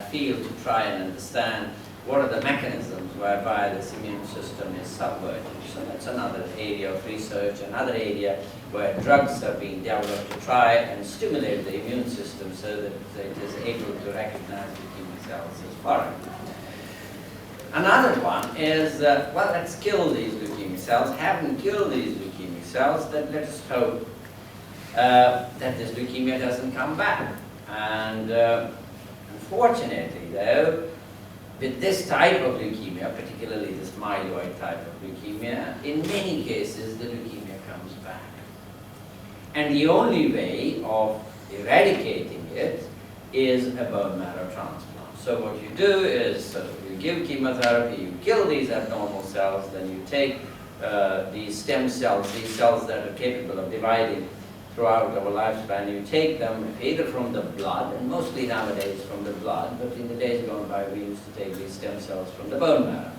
field to try and understand what are the mechanisms whereby this immune system is subverted. So that's another area of research, another area where drugs are being developed to try and stimulate the immune system so that it is able to recognize leukemic cells as foreign. Another one is, well, let's kill these leukemic cells. Having killed these leukemic cells, then let us hope that this leukemia doesn't come back. And unfortunately, though, with this type of leukemia, particularly this myeloid type of leukemia, in many cases the leukemia comes back. And the only way of eradicating it is a bone marrow transplant. So what you do is you give chemotherapy, you kill these abnormal cells, then you take these stem cells, these cells that are capable of dividing throughout our lifespan, you take them either from the blood, and mostly nowadays from the blood, but in the days gone by we used to take these stem cells from the bone marrow.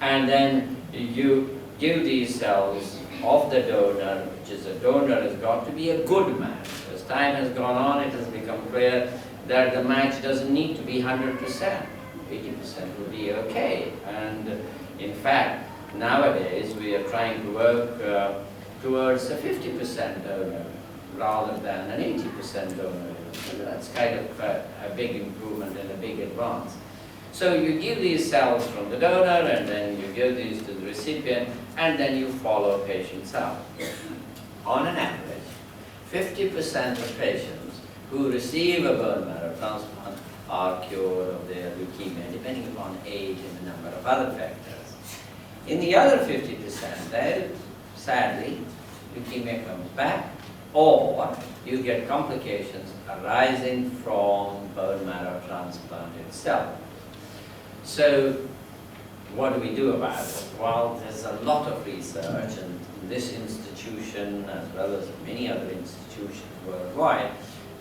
And then you give these cells of the donor, which is a donor has got to be a good match. As time has gone on, it has become clear that the match doesn't need to be 100%. 80% will be okay. And in fact, nowadays we are trying to work towards a 50% donor rather than an 80% donor. So that's kind of a big improvement and a big advance. So you give these cells from the donor, and then you give these to the recipient, and then you follow patients out. On an average, 50% of patients who receive a bone marrow transplant are cured of their leukemia, depending upon age and a number of other factors. In the other 50%, though, sadly, leukemia comes back, or you get complications arising from bone marrow transplant itself. So what do we do about it? Well, there's a lot of research, and this institution, as well as many other institutions worldwide,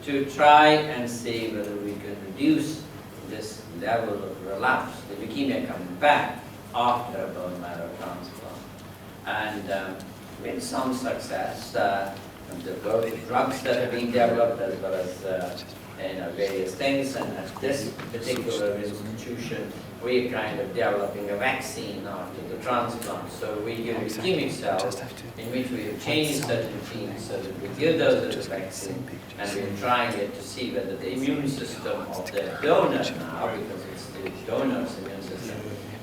to try and see whether we can reduce this level of relapse, the leukemia coming back after a bone marrow transplant. And with some success, the drugs that have been developed, as well as various things, and at this particular institution, we're kind of developing a vaccine after the transplant. So we give leukemic cells in which we have changed certain genes so that we give those as a vaccine, and we're trying it to see whether the immune system of the donor now, because it's the donor's immune system,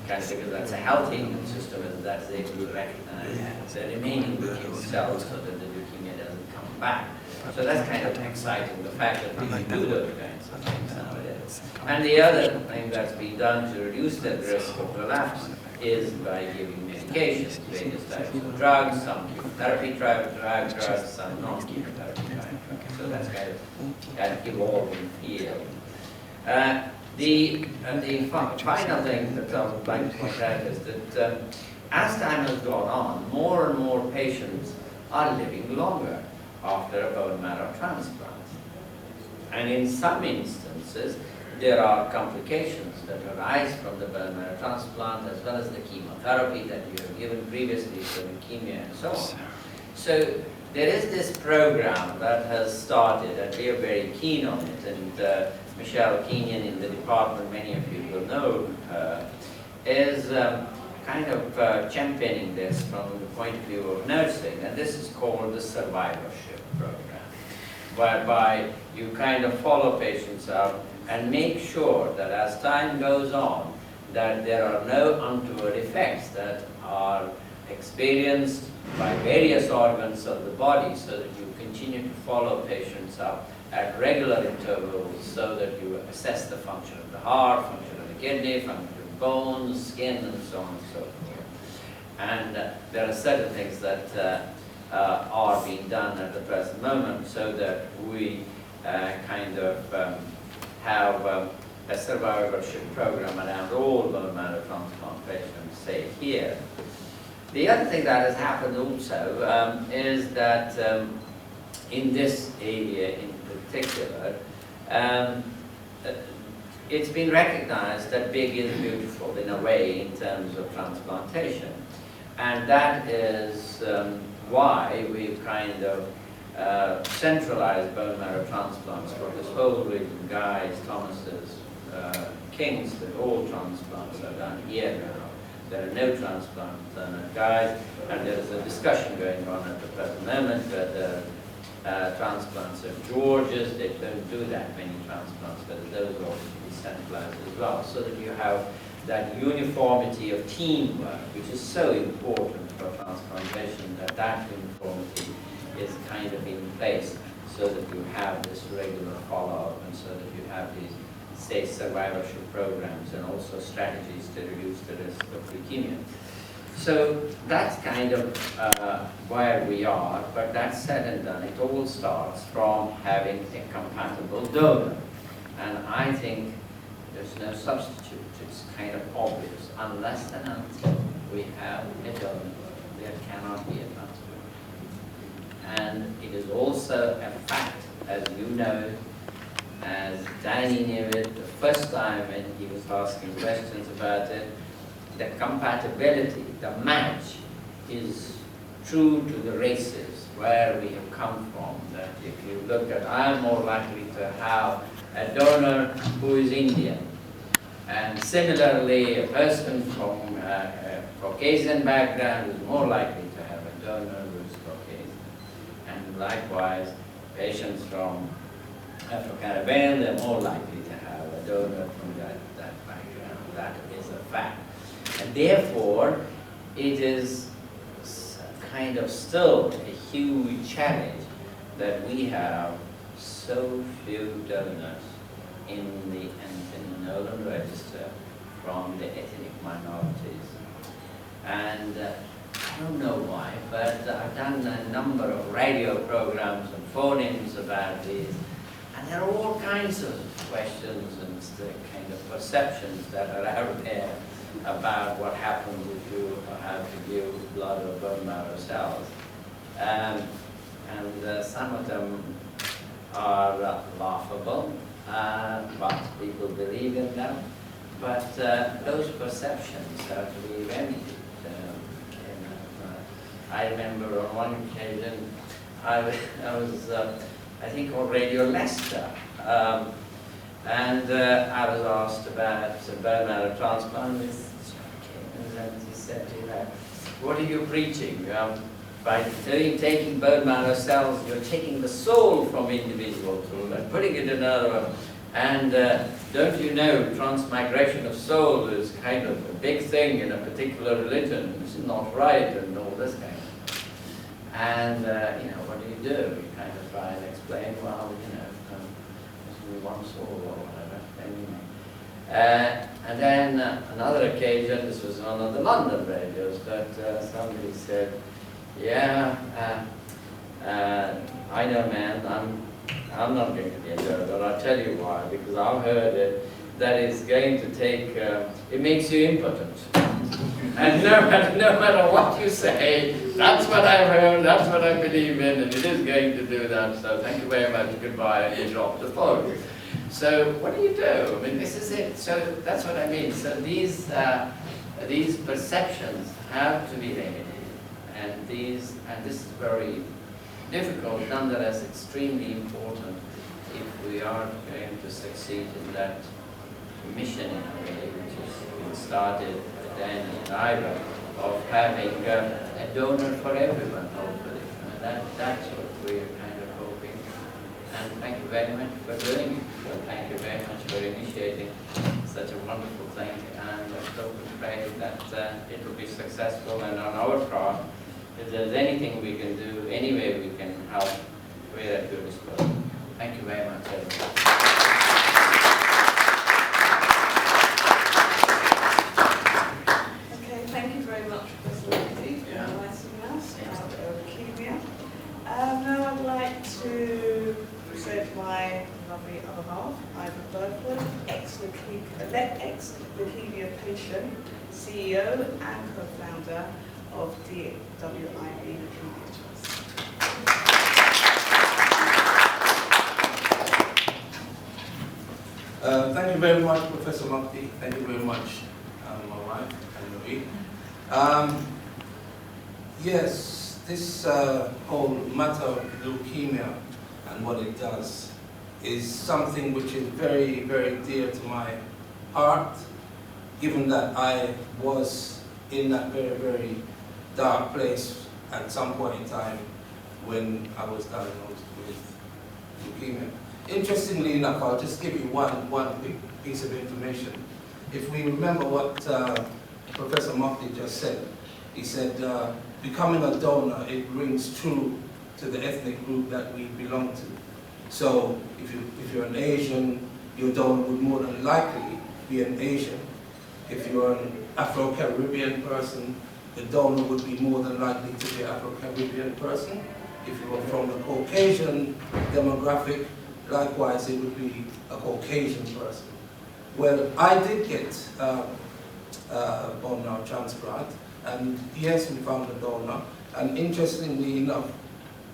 kind of because that's a healthy immune system, and that's able to recognize the remaining leukemic cells so that the leukemia doesn't come back. So that's kind of exciting, the fact that we can do those kinds of things nowadays. And the other thing that's been done to reduce the risk of relapse is by giving medications, various types of drugs, some chemotherapy drugs, some non-chemotherapy drugs. So that's kind of evolving field. The final thing that I would like to point out is that as time has gone on, more and more patients are living longer after a bone marrow transplant. And in some instances, there are complications that arise from the bone marrow transplant, as well as the chemotherapy that you have given previously for leukemia and so on. So there is this program that has started, and we are very keen on it, and Michelle Kenyon in the department, many of you will know her, is kind of championing this from the point of view of nursing, and this is called the survivorship program, whereby you kind of follow patients up and make sure that as time goes on, that there are no untoward effects that are experienced by various organs of the body, so that you continue to follow patients up at regular intervals so that you assess the function of the heart, function of the kidney, function of bones, skin, and so on and so forth. And there are certain things that are being done at the present moment so that we kind of have a survivorship program around all bone marrow transplant patients, say here. The other thing that has happened also is that in this area in particular, it's been recognized that big is beautiful in a way in terms of transplantation. And that is why we've kind of centralized bone marrow transplants for this whole region, Guy's, Thomas's, thinks that all transplants are done here now. There are no transplants done at Guy's, and there is a discussion going on at the present moment whether transplants of George's, they don't do that many transplants, but those ought to be centralized as well, so that you have that uniformity of teamwork, which is so important for transplantation, that uniformity is kind of in place, so that you have this regular follow-up, and so that you have these, say, survivorship programs, and also strategies to reduce the risk of leukemia. So that's kind of where we are, but that said and done, it all starts from having a compatible donor. And I think there's no substitute. It's kind of obvious. Unless and until we have a donor, there cannot be a transplant. And it is also a fact, as you know, as Danny knew it the first time when he was asking questions about it, the compatibility, the match, is true to the races where we have come from. That if you look at, I'm more likely to have a donor who is Indian. And similarly, a person from a Caucasian background is more likely to have a donor who is Caucasian. And likewise, patients from Afro-Caribbean, they're more likely to have a donor from that background. That is a fact. And therefore, it is kind of still a huge challenge that we have so few donors in the Nolan register from the ethnic minorities. And I don't know why, but I've done a number of radio programs and phone-ins about these, and there are all kinds of questions and kind of perceptions that are out there about what happens if you have to give blood or bone marrow cells. And some of them are laughable, but people believe in them. But those perceptions have to be remedied. I remember on one occasion, I was, I think, on Radio Leicester, and I was asked about bone marrow transplant, and he said, what are you preaching? By taking bone marrow cells, you're taking the soul from individuals and putting it in another one. And don't you know, transmigration of soul is kind of a big thing in a particular religion. This is not right, and all this kind of thing. And, you know, what do? You kind of try and explain, well, you know, there's only one soul or whatever. And then another occasion, this was on one of the London radios, but somebody said, yeah, I know, man, I'm not going to be a donor. I'll tell you why, because I've heard it, that it's going to take, it makes you impotent. And no matter what you say, that's what I've heard, that's what I believe in, and it is going to do that, so thank you very much, goodbye, and you drop the phone. So what do you do? I mean, this is it. So that's what I mean. So these perceptions have to be remedied. And this is very difficult, nonetheless extremely important if we are going to succeed in that mission in a way, which is started with Danny and Ira, of having a donor for everyone, hopefully. And that's what we're kind of hoping. And thank you very much for doing it. So thank you very much for initiating such a wonderful thing. And let's hope and pray that it will be successful. And on our part, if there's anything we can do, any way we can help, we're at your disposal. Thank you very much, everyone. Okay, thank you very much, Professor Levy, for enlightening us about leukemia. Now I'd like to present my lovely other half, Ivor Burford, ex-leukemia patient, CEO and co-founder of DWIB Leukaemia Trust. Thank you very much, Professor Mukti. Thank you very much, my wife, Anne-Marie. Yes, this whole matter of leukemia and what it does is something which is very, very dear to my heart, given that I was in that very, very dark place at some point in time when I was diagnosed with leukemia. Interestingly enough, I'll just give you one big piece of information. If we remember what Professor Mufti just said, he said, becoming a donor, it rings true to the ethnic group that we belong to. So if you're an Asian, your donor would more than likely be an Asian. If you're an Afro-Caribbean person, the donor would be more than likely to be an Afro-Caribbean person. If you were from the Caucasian demographic, likewise it would be a Caucasian person. Well, I did get bone marrow transplant, and yes, we found a donor, and interestingly enough,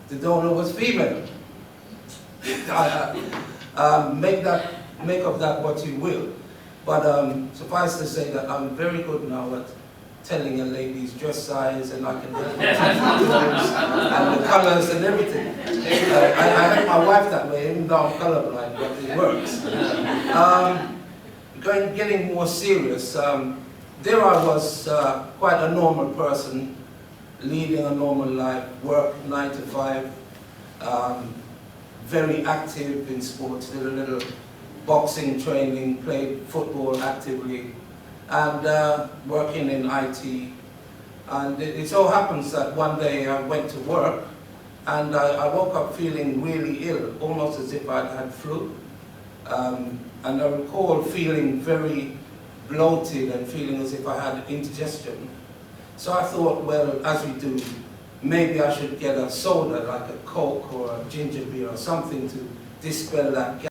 the donor was female. Make of that what you will. But suffice to say that I'm very good now at telling a lady's dress size, and I can tell and the colors and everything. I had my wife that way, even though I'm colorblind, but it works. Getting more serious, there I was, quite a normal person, leading a normal life, work 9 to 5, very active in sports, did a little boxing training, played football actively, and working in IT. And it so happens that one day I went to work, and I woke up feeling really ill, almost as if I'd had flu. And I recall feeling very bloated and feeling as if I had indigestion. So I thought, well, as we do, maybe I should get a soda, like a Coke or a ginger beer or something to dispel that